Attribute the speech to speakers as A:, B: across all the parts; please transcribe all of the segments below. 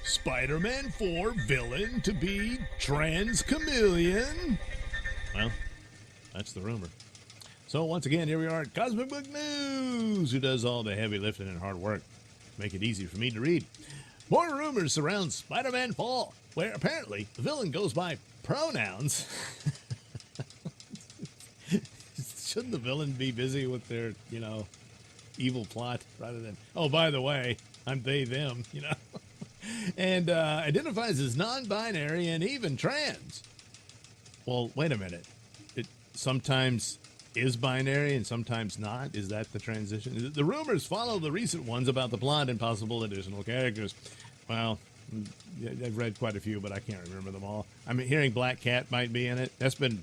A: Spider-Man 4 villain to be trans Chameleon? Well, that's the rumor. So once again, here we are at Cosmic Book News, who does all the heavy lifting and hard work. Make it easy for me to read. More rumors surround Spider-Man 4, where apparently the villain goes by pronouns. Shouldn't the villain be busy with their, evil plot rather than, oh, by the way, I'm they, them, and identifies as non-binary and even trans. Well, wait a minute. It sometimes is binary and sometimes not. Is that the transition? The rumors follow the recent ones about the plot and possible additional characters. Well, I've read quite a few, but I can't remember them all. I'm hearing Black Cat might be in it. That's been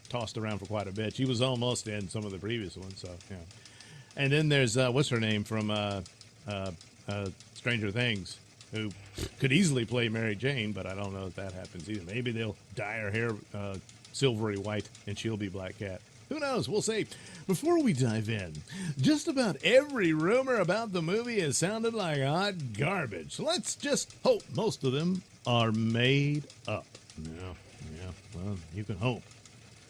A: tossed around for quite a bit. She was almost in some of the previous ones, so yeah. And then there's what's her name from Stranger Things, who could easily play Mary Jane, but I don't know if that happens either. Maybe they'll dye her hair silvery white and she'll be Black Cat. Who knows? We'll see. Before we dive in, just about every rumor about the movie has sounded like hot garbage. So let's just hope most of them are made up. Yeah, well, you can hope.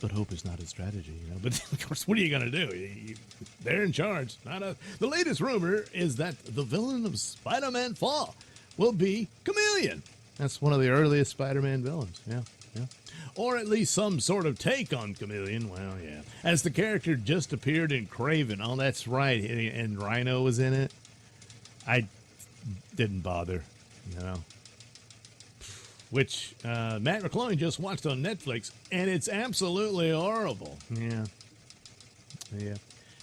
A: But hope is not a strategy, But of course, what are you going to do? They're in charge, not us. The latest rumor is that the villain of Spider-Man 4 will be Chameleon. That's one of the earliest Spider-Man villains, yeah. Or at least some sort of take on Chameleon, well, yeah. As the character just appeared in Kraven. Oh, that's right, and Rhino was in it. I didn't bother, Which Matt McClone just watched on Netflix, and it's absolutely horrible. Yeah.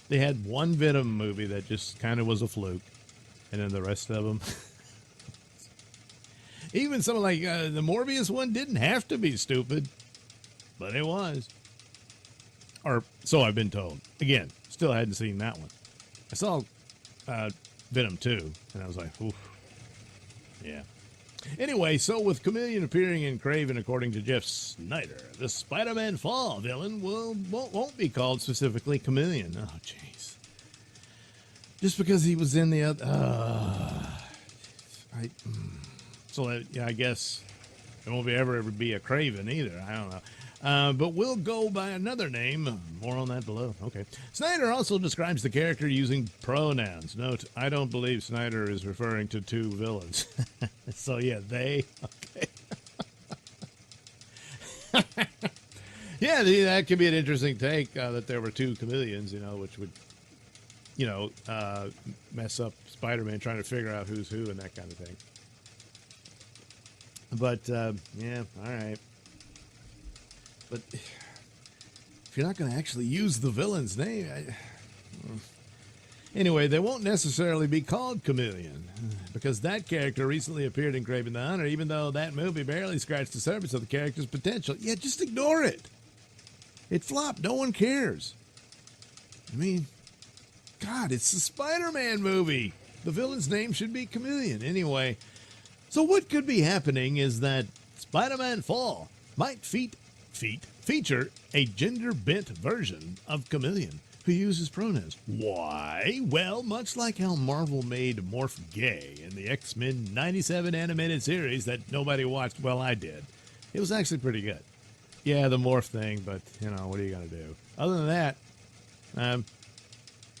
A: They had one Venom movie that just kind of was a fluke, and then the rest of them... Even something like the Morbius one didn't have to be stupid, but it was. Or so I've been told. Again, still hadn't seen that one. I saw Venom 2, and I was like, oof. Yeah. Anyway, so with Chameleon appearing in Kraven, according to Jeff Snyder, the Spider-Man 4 villain won't be called specifically Chameleon. Oh, jeez. Just because he was in the other... So, I guess it won't ever be a Kraven either. I don't know. But we'll go by another name. More on that below. Okay. Snyder also describes the character using pronouns. Note, I don't believe Snyder is referring to two villains. So, yeah, they. Okay. Yeah, that could be an interesting take, that there were two chameleons, which would, mess up Spider-Man trying to figure out who's who and that kind of thing. But, yeah, all right. But if you're not going to actually use the villain's name... Anyway, they won't necessarily be called Chameleon, because that character recently appeared in Kraven the Hunter, even though that movie barely scratched the surface of the character's potential. Yeah, just ignore it. It flopped. No one cares. I mean, God, it's the Spider-Man movie. The villain's name should be Chameleon. Anyway... So what could be happening is that Spider-Man 4 might feature a gender-bent version of Chameleon who uses pronouns. Why? Well, much like how Marvel made Morph gay in the X-Men 97 animated series that nobody watched. Well, I did. It was actually pretty good. Yeah, the Morph thing, but, what are you going to do? Other than that,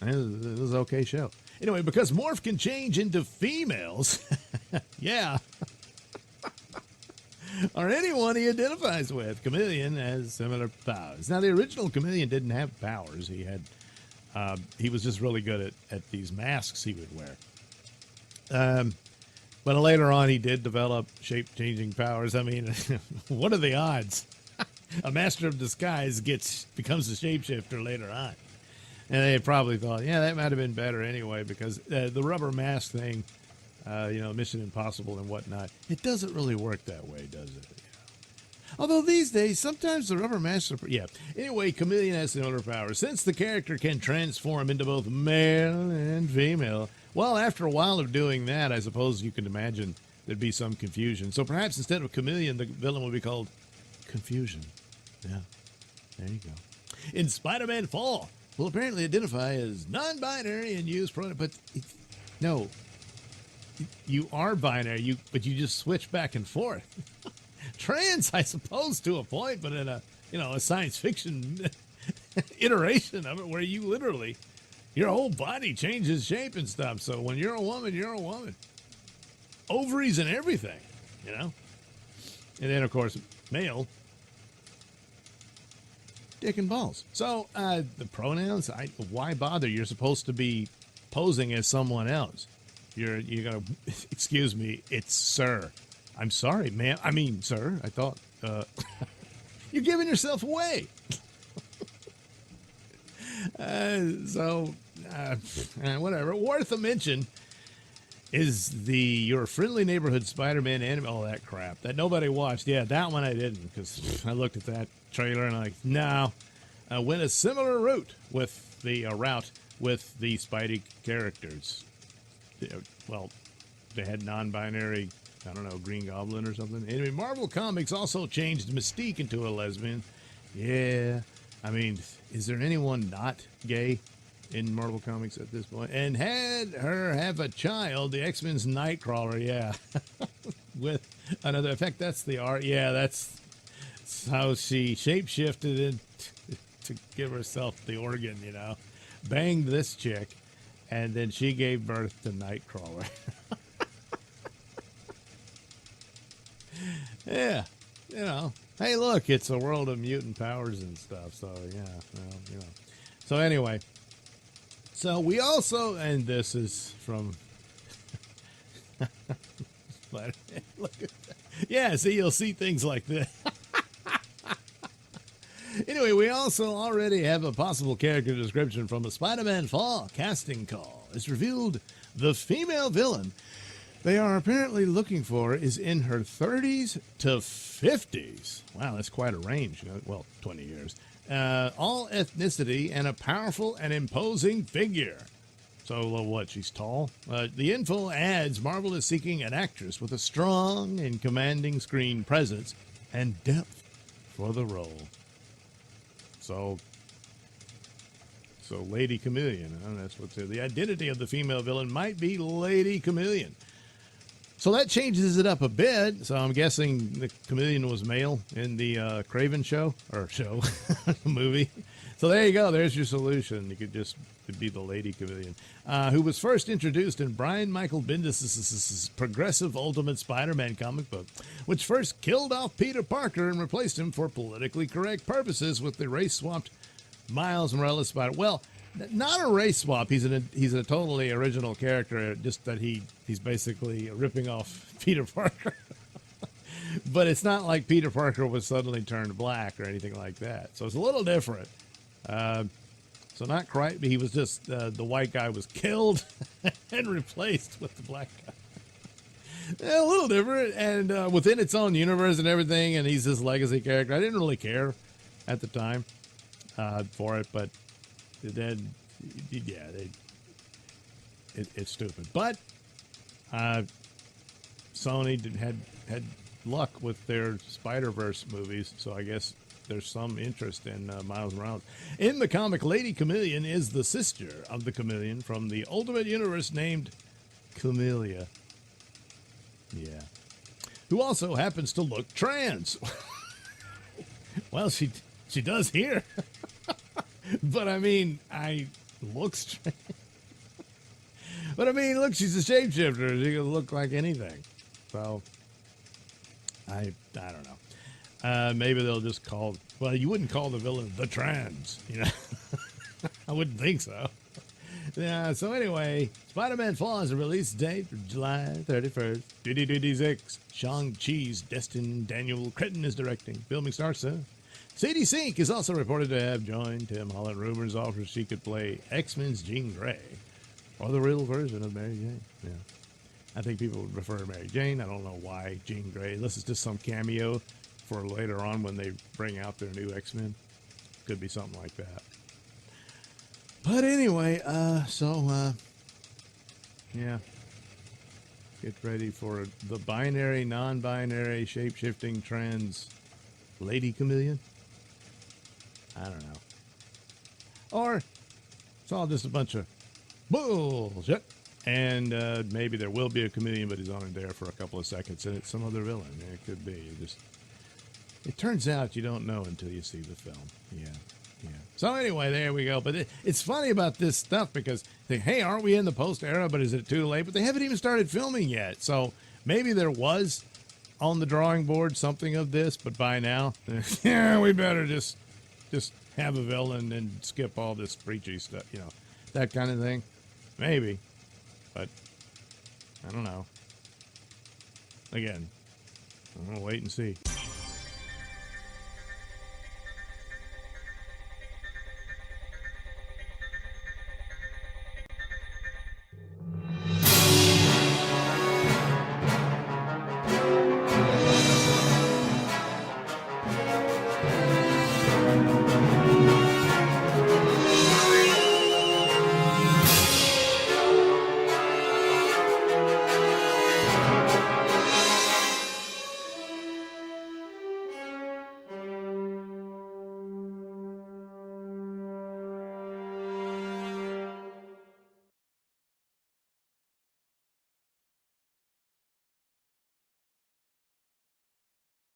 A: it was an okay show. Anyway, because Morph can change into females, yeah, or anyone he identifies with, Chameleon has similar powers. Now, the original Chameleon didn't have powers. He had, he was just really good at these masks he would wear. But later on, he did develop shape-changing powers. I mean, what are the odds? A master of disguise becomes a shapeshifter later on. And they probably thought, yeah, that might have been better anyway, because the rubber mask thing, Mission Impossible and whatnot, it doesn't really work that way, does it? Although these days, sometimes the rubber masks are... Yeah. Anyway, Chameleon has similar powers. Since the character can transform into both male and female, well, after a while of doing that, I suppose you can imagine there'd be some confusion. So perhaps instead of Chameleon, the villain would be called Confusion. Yeah. There you go. In Spider-Man 4... will apparently identify as non-binary and use pronouns, but no. you are binary, but you just switch back and forth. Trans, I suppose, to a point, but in a science fiction iteration of it where you literally, your whole body changes shape and stuff. So when you're a woman, you're a woman. Ovaries and everything, And then, of course, male, dick and balls. So the pronouns, why bother? You're supposed to be posing as someone else. You're gonna, excuse me, it's sir. I'm sorry, ma'am. I mean, sir. I thought you're giving yourself away. Whatever. Worth a mention is your friendly neighborhood Spider-Man anime. Oh, that crap that nobody watched. Yeah, that one I didn't, because I looked at that trailer and I'm like, no. Went a similar route with the Spidey characters. Well, they had non-binary, I don't know, Green Goblin or something. Anyway, Marvel Comics also changed Mystique into a lesbian. Yeah, I mean, is there anyone not gay in Marvel Comics at this point? And had her have a child, the X-Men's Nightcrawler, yeah. With another effect, that's the art. Yeah, that's how she shapeshifted to give herself the organ, Banged this chick, and then she gave birth to Nightcrawler. Yeah, Hey, look, it's a world of mutant powers and stuff. So, yeah, well, So, anyway. So, we also, and this is from... Look at that. Yeah, see, you'll see things like this. Anyway, we also already have a possible character description from the Spider-Man Fall casting call. It's revealed the female villain they are apparently looking for is in her 30s to 50s. Wow, that's quite a range. Well, 20 years. All ethnicity and a powerful and imposing figure. So, what, she's tall? The info adds Marvel is seeking an actress with a strong and commanding screen presence and depth for the role. So Lady Chameleon. That's what's there. The identity of the female villain might be Lady Chameleon. So that changes it up a bit. So I'm guessing the Chameleon was male in the Craven show movie. So there you go. There's your solution. You could just be the Lady Chameleon, who was first introduced in Brian Michael Bendis' progressive Ultimate Spider-Man comic book, which first killed off Peter Parker and replaced him for politically correct purposes with the race-swapped Miles Morales Spider. Well, not a race swap. He's a totally original character. Just that he's basically ripping off Peter Parker. But it's not like Peter Parker was suddenly turned black or anything like that. So it's a little different. So not quite. But he was just the white guy was killed and replaced with the black guy. Yeah, a little different, and within its own universe and everything. And he's this legacy character. I didn't really care at the time for it, but then, yeah, it's stupid. But Sony had luck with their Spider-Verse movies, so I guess there's some interest in Miles Morales. In the comic, Lady Chameleon is the sister of the Chameleon from the Ultimate Universe named Camellia. Yeah. Who also happens to look trans. Well, she does here. But I mean, looks trans. But I mean, look, she's a shapeshifter. She can look like anything. So, I don't know. Maybe they'll just call, well, you wouldn't call the villain the trans, I wouldn't think so. Yeah, so anyway, Spider-Man Fall has a release date for July 31st, 2026. Shang-Chi's Destin Daniel Cretton is directing. Filming starts soon. Sadie Sink is also reported to have joined Tim Holland. Rumors offer she could play X-Men's Jean Grey, or the real version of Mary Jane. Yeah, I think people would prefer Mary Jane. I don't know why Jean Grey. This is just some cameo for later on when they bring out their new X-Men. Could be something like that. But anyway, yeah. Get ready for the binary, non-binary, shape-shifting trans Lady Chameleon. I don't know. Or it's all just a bunch of bullshit. And maybe there will be a chameleon, but he's only there for a couple of seconds, and it's some other villain. It could be. It turns out you don't know until you see the film. Yeah. So anyway, there we go. But it's funny about this stuff because they, hey, aren't we in the post era? But is it too late? But they haven't even started filming yet. So maybe there was on the drawing board something of this, but by now, yeah, we better just have a villain and skip all this preachy stuff, that kind of thing. Maybe, but I don't know. Again, I'm gonna wait and see.